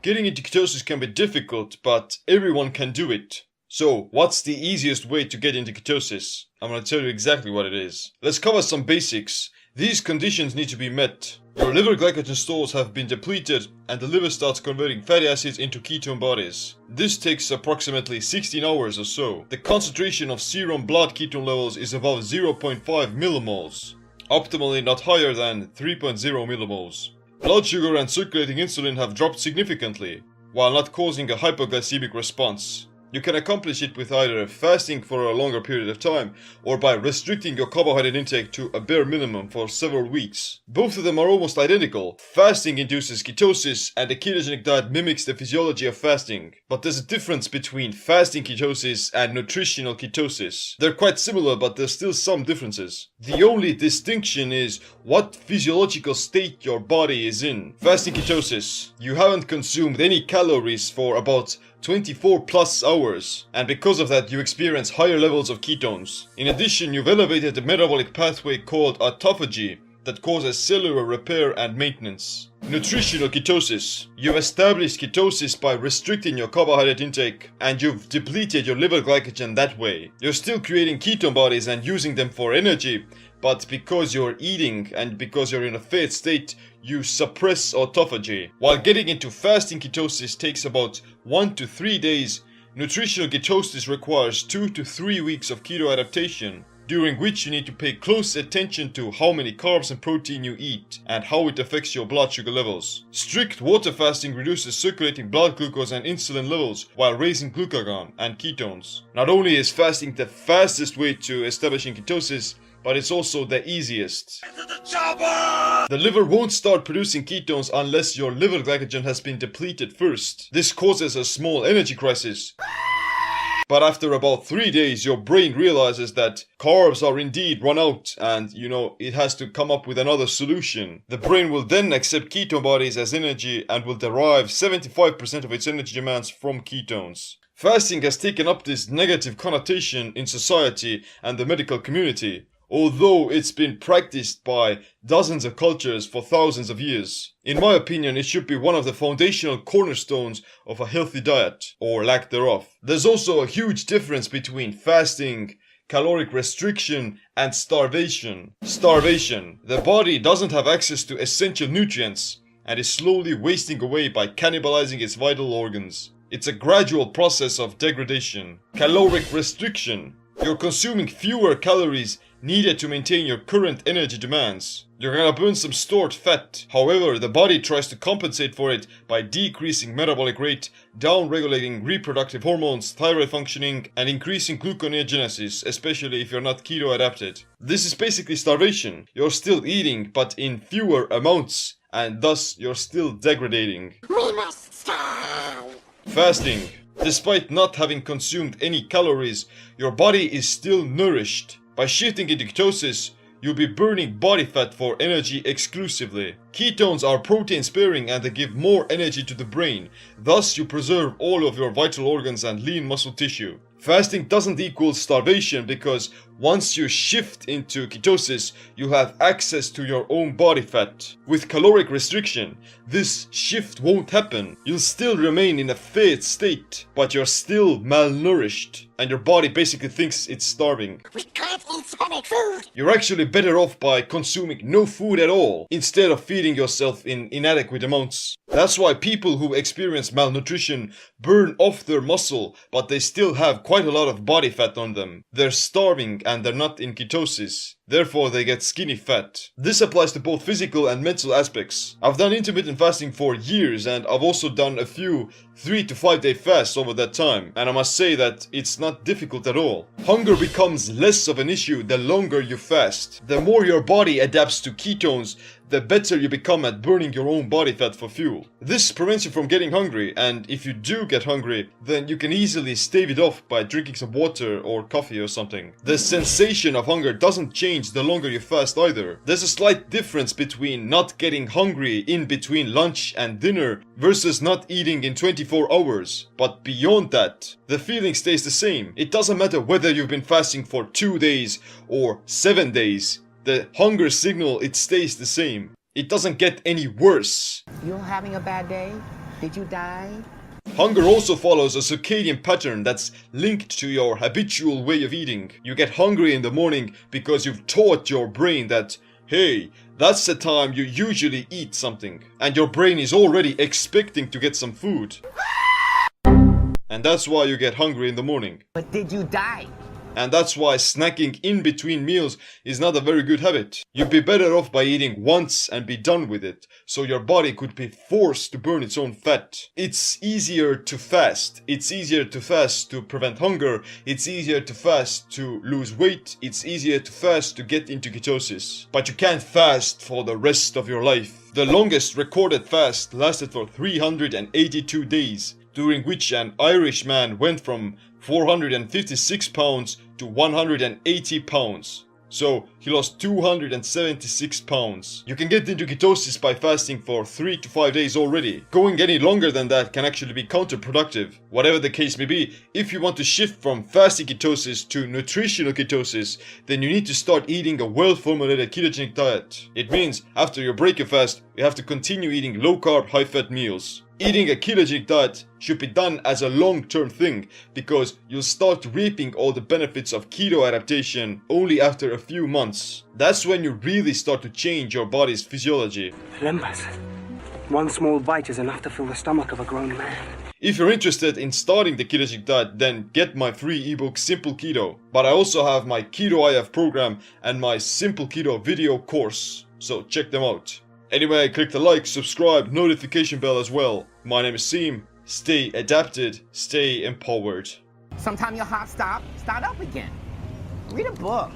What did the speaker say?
Getting into ketosis can be difficult, but everyone can do it. So, what's the easiest way to get into ketosis? I'm gonna tell you exactly what it is. Let's cover some basics. These conditions need to be met. Your liver glycogen stores have been depleted and the liver starts converting fatty acids into ketone bodies. This takes approximately 16 hours or so. The concentration of serum blood ketone levels is above 0.5 millimoles. Optimally not higher than 3.0 millimoles. Blood sugar and circulating insulin have dropped significantly, while not causing a hypoglycemic response. You can accomplish it with either fasting for a longer period of time or by restricting your carbohydrate intake to a bare minimum for several weeks. Both of them are almost identical. Fasting induces ketosis and a ketogenic diet mimics the physiology of fasting. But there's a difference between fasting ketosis and nutritional ketosis. They're quite similar, but there's still some differences. The only distinction is what physiological state your body is in. Fasting ketosis. You haven't consumed any calories for about 24 plus hours, and because of that you experience higher levels of ketones. In addition, you've elevated the metabolic pathway called autophagy that causes cellular repair and maintenance. Nutritional ketosis. You've established ketosis by restricting your carbohydrate intake, and you've depleted your liver glycogen that way. You're still creating ketone bodies and using them for energy, but because you're eating and because you're in a fat state, you suppress autophagy. While getting into fasting ketosis takes about 1 to 3 days, nutritional ketosis requires 2 to 3 weeks of keto adaptation, during which you need to pay close attention to how many carbs and protein you eat and how it affects your blood sugar levels. Strict water fasting reduces circulating blood glucose and insulin levels while raising glucagon and ketones. Not only is fasting the fastest way to establishing ketosis, but it's also the easiest. The liver won't start producing ketones unless your liver glycogen has been depleted first. This causes a small energy crisis. But after about 3 days, your brain realizes that carbs are indeed run out and, it has to come up with another solution. The brain will then accept ketone bodies as energy and will derive 75% of its energy demands from ketones. Fasting has taken up this negative connotation in society and the medical community, although it's been practiced by dozens of cultures for thousands of years. In my opinion, it should be one of the foundational cornerstones of a healthy diet, or lack thereof. There's also a huge difference between fasting, caloric restriction, and starvation. Starvation. The body doesn't have access to essential nutrients and is slowly wasting away by cannibalizing its vital organs. It's a gradual process of degradation. Caloric restriction. You're consuming fewer calories needed to maintain your current energy demands. You're gonna burn some stored fat. However, the body tries to compensate for it by decreasing metabolic rate, down-regulating reproductive hormones, thyroid functioning, and increasing gluconeogenesis, especially if you're not keto adapted. This is basically starvation. You're still eating, but in fewer amounts, and thus you're still degrading. We must starve. Fasting. Despite not having consumed any calories, your body is still nourished. By shifting into ketosis, you'll be burning body fat for energy exclusively. Ketones are protein sparing and they give more energy to the brain. Thus, you preserve all of your vital organs and lean muscle tissue. Fasting doesn't equal starvation because once you shift into ketosis, you have access to your own body fat. With caloric restriction, this shift won't happen. You'll still remain in a fat state, but you're still malnourished, and your body basically thinks it's starving. We can't eat solid food. You're actually better off by consuming no food at all, instead of feeding yourself in inadequate amounts. That's why people who experience malnutrition burn off their muscle, but they still have quite a lot of body fat on them. They're starving and they're not in ketosis. Therefore, they get skinny fat. This applies to both physical and mental aspects. I've done intermittent fasting for years and I've also done a few 3 to 5 day fasts over that time. And I must say that it's not difficult at all. Hunger becomes less of an issue the longer you fast. The more your body adapts to ketones, the better you become at burning your own body fat for fuel. This prevents you from getting hungry, and if you do get hungry, then you can easily stave it off by drinking some water or coffee or something. The sensation of hunger doesn't change the longer you fast either. There's a slight difference between not getting hungry in between lunch and dinner versus not eating in 24 hours. But beyond that, the feeling stays the same. It doesn't matter whether you've been fasting for 2 days or 7 days. The hunger signal, it stays the same. It doesn't get any worse. You're having a bad day? Did you die? Hunger also follows a circadian pattern that's linked to your habitual way of eating. You get hungry in the morning because you've taught your brain that, hey, that's the time you usually eat something. And your brain is already expecting to get some food. And that's why you get hungry in the morning. But did you die? And that's why snacking in between meals is not a very good habit. You'd be better off by eating once and be done with it, so your body could be forced to burn its own fat. It's easier to fast. It's easier to fast to prevent hunger. It's easier to fast to lose weight. It's easier to fast to get into ketosis. But you can't fast for the rest of your life. The longest recorded fast lasted for 382 days, during which an Irish man went from 456 pounds to 180 pounds. So he lost 276 pounds. You can get into ketosis by fasting for 3 to 5 days already. Going any longer than that can actually be counterproductive. Whatever the case may be, if you want to shift from fasting ketosis to nutritional ketosis, then you need to start eating a well-formulated ketogenic diet. It means after you break a fast, you have to continue eating low-carb, high-fat meals. Eating a ketogenic diet should be done as a long-term thing, because you'll start reaping all the benefits of keto adaptation only after a few months. That's when you really start to change your body's physiology. Limbus. One small bite is enough to fill the stomach of a grown man. If you're interested in starting the ketogenic diet, then get my free ebook Simple Keto. But I also have my Keto IF program and my Simple Keto video course, so check them out. Anyway, click the like, subscribe, notification bell as well. My name is Seem. Stay adapted, stay empowered. Sometime your heart stop, start up again. Read a book.